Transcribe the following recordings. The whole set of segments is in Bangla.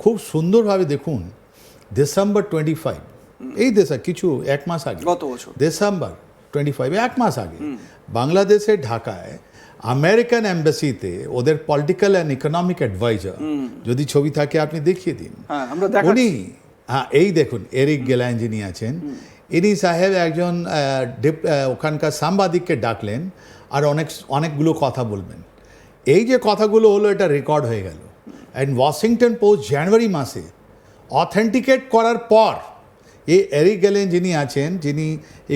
খুব সুন্দরভাবে দেখুন ডিসেম্বর 25 এই দেশে কিছু এক মাস আগে গত বছর ডিসেম্বর 25 এক মাস আগে বাংলাদেশের ঢাকায় আমেরিকান এম্বাসিতে ওদের পলিটিক্যাল অ্যান্ড ইকোনমিক অ্যাডভাইজার যদি ছবি থাকে আপনি দেখিয়ে দিন। আমরা উনি এই দেখুন এরিক গেলান যিনি আছেন, ইনি সাহেব একজন ওখানকার সাংবাদিককে ডাকলেন আর অনেকগুলো কথা বলবেন। এই যে কথাগুলো হলো এটা রেকর্ড হয়ে গেল অ্যান্ড ওয়াশিংটন পোস্ট জানুয়ারি মাসে অথেন্টিকেট করার পর এই এরিক গেলেন যিনি আছেন, যিনি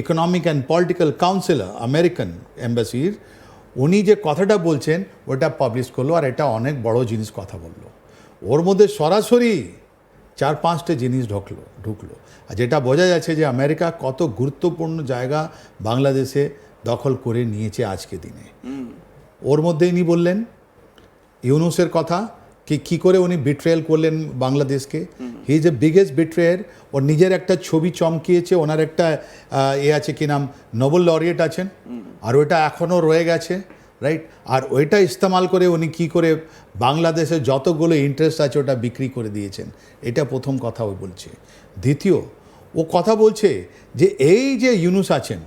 economic and political counsellor American এম্বাসির, উনি যে কথাটা বলছেন ওটা পাবলিশ করলো আর এটা অনেক বড় জিনিস কথা বললো। ওর মধ্যে সরাসরি 4-5টে জিনিস ঢুকলো আর যেটা বোঝা যাচ্ছে যে আমেরিকা কত গুরুত্বপূর্ণ জায়গা বাংলাদেশে দখল করে নিয়েছে আজকে দিনে। ওর মধ্যে ইনি বললেন ইউনুসের কথা কী করে উনি বিট্রেয়াল করলেন বাংলাদেশকে। He is a biggest বিট্রেয়ার। ওর নিজের একটা ছবি চমকিয়েছে, ওনার একটা আছে কি নাম নোবেল লরিয়েট আছেন আর ওইটা এখনও রয়ে গেছে, রাইট। আর ওইটা ইস্তেমাল করে উনি কী করে বাংলাদেশের যতগুলো ইন্টারেস্ট আছে ওটা বিক্রি করে দিয়েছেন, এটা প্রথম কথা ও বলছে। দ্বিতীয় ও কথা বলছে যে এই যে ইউনুস আছেন,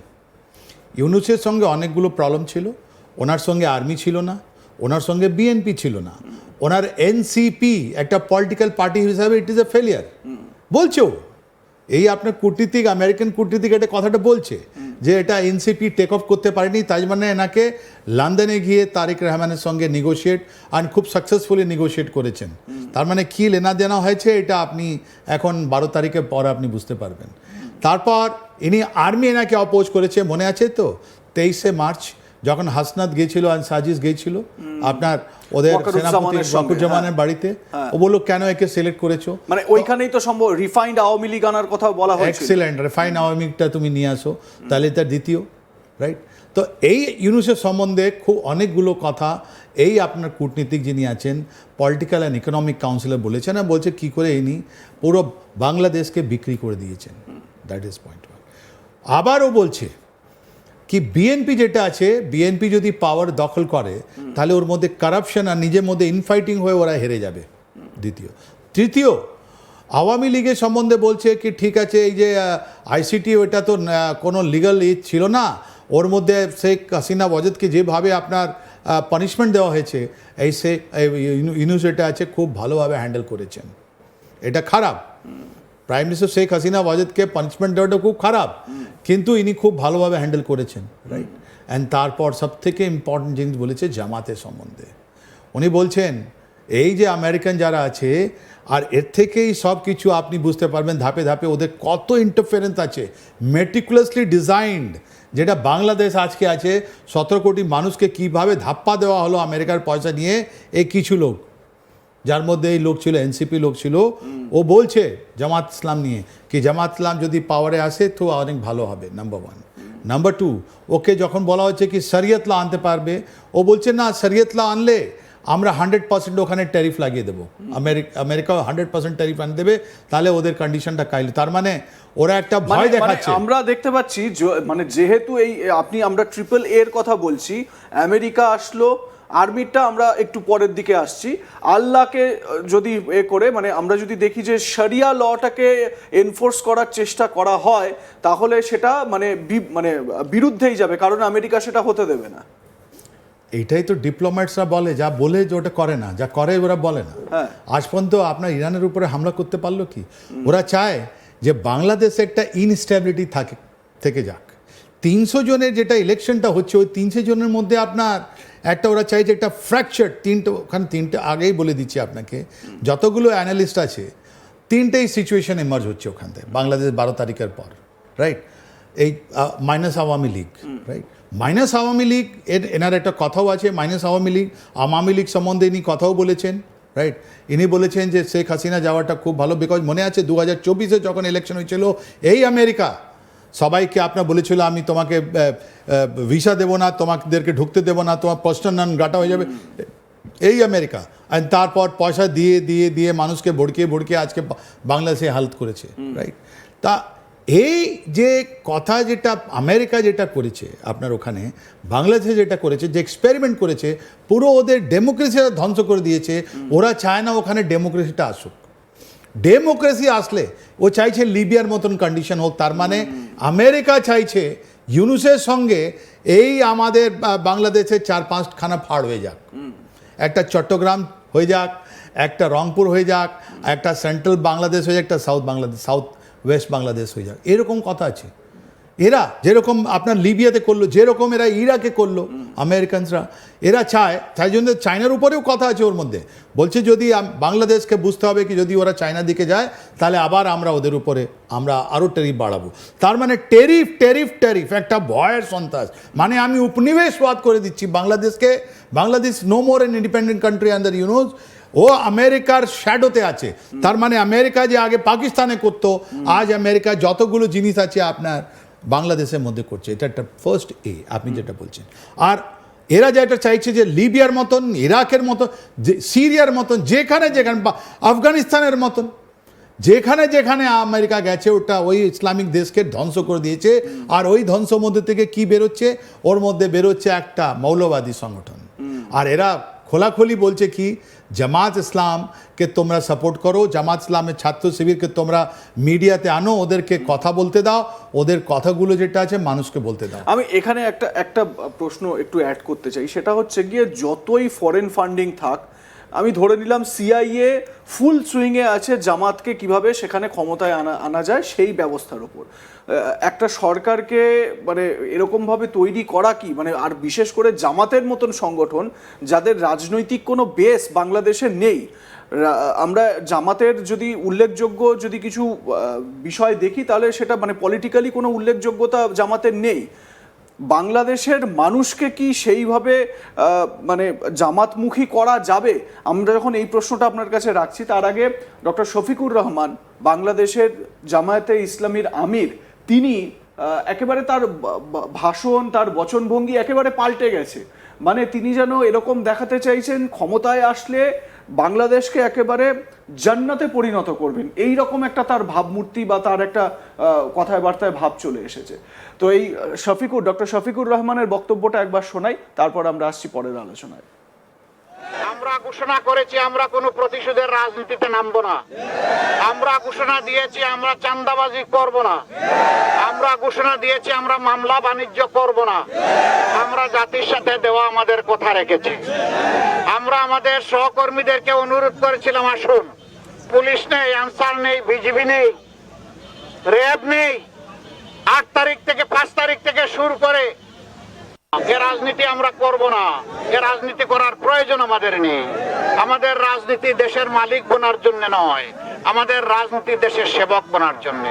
ইউনুসের সঙ্গে অনেকগুলো প্রবলেম ছিল। ওনার সঙ্গে আর্মি ছিল না, ওনার সঙ্গে বিএনপি ছিল না, ওনার এনসিপি একটা পলিটিক্যাল পার্টি হিসাবে ইট ইজ এ ফেলিয়ার বলছেও। এই আপনার কূটনীতিক আমেরিকান কূটনীতিক এটা কথাটা বলছে যে এটা এনসিপি টেক অফ করতে পারেনি, তাই মানে এনাকে লন্ডনে গিয়ে তারেক রহমানের সঙ্গে নেগোশিয়েট আর খুব সাকসেসফুলি নেগোশিয়েট করেছেন। তার মানে কী লেনা দেনা হয়েছে এটা আপনি এখন 12 তারিখের পর আপনি বুঝতে পারবেন। তারপর ইনি আর্মি এনাকে অপোজ করেছে, মনে আছে তো 23শে মার্চ যখন হাসনাত গিয়েছিল আর সাজিস গিয়েছিল আপনার ওদের সেনাপতি ওয়াকুরুজ্জামানের বাড়িতে, ও বললো কেন একে সিলেক্ট করেছো, মানে ওইখানেই তো সম্ভব রিফাইন্ড আওয়ামী লীগ আনার কথা বলা হয়েছিল। এক্সিলেন্ট, রিফাইন্ড আওয়ামী লীগটা তুমি নিয়ে আসো, তাহলে তার দ্বিতীয়, রাইট। তো এই ইউনুসের সম্বন্ধে খুব অনেকগুলো কথা এই আপনার কূটনীতিক যিনি আছেন পলিটিক্যাল অ্যান্ড ইকোনমিক কাউন্সিলর বলেছেন আর বলছে কী করে ইনি পুরো বাংলাদেশকে বিক্রি করে দিয়েছেন। That is point one. আবারও বলছে কি বিএনপি যেটা আছে, বিএনপি যদি পাওয়ার দখল করে তাহলে ওর মধ্যে কারাপশন আর নিজের মধ্যে ইনফাইটিং হয়ে ওরা হেরে যাবে, দ্বিতীয়। তৃতীয়, আওয়ামী লীগের সম্বন্ধে বলছে কি ঠিক আছে এই যে আইসিটি ওইটা তো কোনো লিগাল ছিল না, ওর মধ্যে শেখ হাসিনা ওয়াজেদকে যেভাবে আপনার পানিশমেন্ট দেওয়া হয়েছে এই ইউনুস এটা আছে খুব ভালোভাবে হ্যান্ডেল করেছেন, এটা খারাপ। প্রাইম মিনিস্টার শেখ হাসিনা ওয়াজেদকে পানিশমেন্ট দেওয়াটা খুব খারাপ, কিন্তু ইনি খুব ভালোভাবে হ্যান্ডেল করেছেন, রাইট। অ্যান্ড তারপর সবথেকে ইম্পর্টেন্ট জিনিস বলেছে জামাতের সম্বন্ধে। উনি বলছেন এই যে আমেরিকান যারা আছে আর এর থেকেই সব কিছু আপনি বুঝতে পারবেন ধাপে ধাপে ওদের কত ইন্টারফারেন্স আছে, মেটিকুলাসলি ডিজাইনড, যেটা বাংলাদেশ আজকে আছে 17 কোটি মানুষকে কিভাবে ধাপ্পা দেওয়া হলো আমেরিকার পয়সা নিয়ে এই কিছু লোক, যার মধ্যে এই লোক ছিল এনসিপি লোক ছিল। ও বলছে জামাত ইসলাম নিয়ে কি জামাত ইসলাম যদি পাওয়ারে আসে তো অনেক ভালো হবে, নাম্বার ওয়ান। নাম্বার টু, ওকে যখন বলা হচ্ছে কি শরিয়ত ল আনতে পারবে, ও বলছে না শরিয়ত ল আনলে আমরা 100% ওখানে ট্যারিফ লাগিয়ে দেবো, আমেরিকা 100% ট্যারিফ আনে দেবে, তাহলে ওদের কন্ডিশনটা কাইল। তার মানে ওরা একটা ভয় দেখাচ্ছে। আমরা দেখতে পাচ্ছি মানে যেহেতু এই আমরা ট্রিপল এর কথা বলছি, আমেরিকা আসলো, আর্মিটা আমরা একটু পরের দিকে আসছি, আল্লাহকে যদি করে মানে আমরা যদি দেখি যে শরিয়া লটাকে এনফোর্স করার চেষ্টা করা হয় তাহলে সেটা মানে বিরুদ্ধেই যাবে, কারণ আমেরিকা সেটা হতে দেবে না। এইটাই তো ডিপ্লোম্যাটসরা বলে, যা বলে যে ওটা করে না, যা করে ওরা বলে না। আজ পর্যন্ত আপনার ইরানের উপরে হামলা করতে পারলো কি? ওরা চায় যে বাংলাদেশে একটা ইনস্টেবিলিটি থেকে যাক। 300 জনের যেটা ইলেকশনটা হচ্ছে ওই 300 জনের মধ্যে আপনার একটা ওরা চাই যে একটা ফ্র্যাকচার ওখানে তিনটে আগেই বলে দিচ্ছি আপনাকে, যতগুলো অ্যানালিস্ট আছে তিনটেই সিচুয়েশন এমার্জ হচ্ছে ওখান থেকে বাংলাদেশ 12 তারিখের পর, রাইট। এই minus Awami League, right, minus Awami League এনার একটা কথাও আছে, মাইনাস আওয়ামী লীগ সম্বন্ধে ইনি কথাও বলেছেন, রাইট। ইনি বলেছেন যে শেখ হাসিনা যাওয়াটা খুব ভালো, বিকজ মনে আছে 2024-এ যখন ইলেকশন হয়েছিল এই আমেরিকা সবাইকে আপনার বলেছিল আমি তোমাকে ভিসা দেবো না, তোমাদেরকে ঢুকতে দেবো না, তোমার পার্সোনাল নন গ্রাটা হয়ে যাবে, এই আমেরিকা। আর তারপর পয়সা দিয়ে দিয়ে দিয়ে মানুষকে ভড়কিয়ে আজকে বাংলাদেশে হালত করেছে, রাইট। তা এই যে কথা যেটা আমেরিকা যেটা করেছে আপনার ওখানে, বাংলাদেশে যেটা করেছে, যে এক্সপেরিমেন্ট করেছে, পুরো ওদের ডেমোক্রেসিটা ধ্বংস করে দিয়েছে। ওরা চায় না ওখানে ডেমোক্রেসিটা আসুক। ডেমোক্রেসি আসলে ও চাইছে লিবিয়ার মতন কন্ডিশন হোক, তার মানে আমেরিকা চাইছে ইউনুসের সঙ্গে এই আমাদের বাংলাদেশের 4-5খানা ফাড় হয়ে যাক, একটা চট্টগ্রাম হয়ে যাক, একটা রংপুর হয়ে যাক, একটা সেন্ট্রাল বাংলাদেশ হয়ে যাক, একটা সাউথ ওয়েস্ট বাংলাদেশ হয়ে যাক, এরকম কথা আছে। এরা যেরকম আপনার লিবিয়াতে করলো, যেরকম এরা ইরাকে করলো আমেরিকানসরা, এরা চায়, তাই জন্য চায়নার উপরেও কথা আছে ওর মধ্যে, বলছে যদি বাংলাদেশকে বুঝতে হবে কি যদি ওরা চায়না দিকে যায় তাহলে আবার আমরা ওদের উপরে আমরা আরও ট্যারিফ বাড়াবো। তার মানে ট্যারিফ ট্যারিফ ট্যারিফ একটা ভয়ের সন্ত্রাস, মানে আমি উপনিবেশবাদ করে দিচ্ছি বাংলাদেশকে। Bangladesh no more an independent country under Yunus, ও আমেরিকার শ্যাডোতে আছে। তার মানে আমেরিকা যে আগে পাকিস্তানে করতো, আজ আমেরিকা যতগুলো জিনিস আছে আপনার বাংলাদেশের মধ্যে করছে। এটা একটা ফার্স্ট আপনি যেটা বলছেন। আর এরা যেটা চাইছে যে লিবিয়ার মতন, ইরাকের মতন, সিরিয়ার মতন, যেখানে যেখানে আফগানিস্তানের মতন যেখানে যেখানে আমেরিকা গেছে ওটা ওই ইসলামিক দেশকে ধ্বংস করে দিয়েছে। আর ওই ধ্বংস মধ্যে থেকে কি বেরোচ্ছে, ওর মধ্যে বেরোচ্ছে একটা মৌলবাদী সংগঠন। আর এরা খোলাখুলি বলছে কি জামাত ইসলামকে তোমরা সাপোর্ট করো, জামাত ইসলামের ছাত্র শিবিরকে তোমরা মিডিয়াতে আনো, ওদেরকে কথা বলতে দাও, ওদের কথাগুলো যেটা আছে মানুষকে বলতে দাও। আমি এখানে একটা প্রশ্ন একটু অ্যাড করতে চাই, সেটা হচ্ছে গিয়ে যতই ফরেন ফান্ডিং থাক, আমি ধরে নিলাম সিআইএ ফুল সুইংয়ে আছে জামাতকে কিভাবে সেখানে ক্ষমতায় আনা যায় সেই ব্যবস্থার উপর। একটা সরকারকে মানে এরকমভাবে তৈরি করা কি মানে, আর বিশেষ করে জামাতের মতন সংগঠন যাদের রাজনৈতিক কোনো বেস বাংলাদেশে নেই। আমরা জামাতের যদি উল্লেখযোগ্য যদি কিছু বিষয় দেখি তাহলে সেটা মানে পলিটিক্যালি কোনো উল্লেখযোগ্যতা জামাতের নেই। বাংলাদেশের মানুষকে কি সেইভাবে মানে জামাতমুখী করা যাবে? আমরা যখন এই প্রশ্নটা আপনার কাছে রাখছি, তার আগে ডক্টর শফিকুর রহমান, বাংলাদেশের জামায়াতে ইসলামীর আমির, তিনি একেবারে তার ভাষণ, তার বচনভঙ্গি একেবারে পাল্টে গেছে। মানে তিনি যেন এরকম দেখাতে চাইছেন ক্ষমতায় আসলে বাংলাদেশকে একেবারে জান্নাতে পরিণত করবেন, এই রকম একটা তার ভাবমূর্তি বা তার একটা কথায় বার্তায় ভাব চলে এসেছে। তো এই ডক্টর শফিকুর রহমানের বক্তব্যটা একবার শোনাই, তারপর আমরা আসছি পরের আলোচনায়। আমরা ঘোষণা করেছি আমরা কোনো প্রতিশোধের রাজনীতিতে নামবো না। আমরা ঘোষণা দিয়েছি আমরা চাঁদাবাজি করব না। আমরা ঘোষণা দিয়েছি আমরা মামলা বাণিজ্য করব না। আমরা জাতির সাথে দেওয়া আমাদের কথা রেখেছি। আমরা আমাদের সহকর্মীদেরকে অনুরোধ করেছিলাম, আসুন, পুলিশ নেই, আনসার নেই, বিজিবি নেই, র্যাব নেই, 8 তারিখ থেকে 5 তারিখ থেকে শুরু করে এ রাজনীতি আমরা করব না। এ রাজনীতি করার প্রয়োজন আমাদের নেই। আমাদের রাজনীতি দেশের মালিক বনার জন্য নয়, আমাদের রাজনীতি দেশের সেবক বনার জন্য।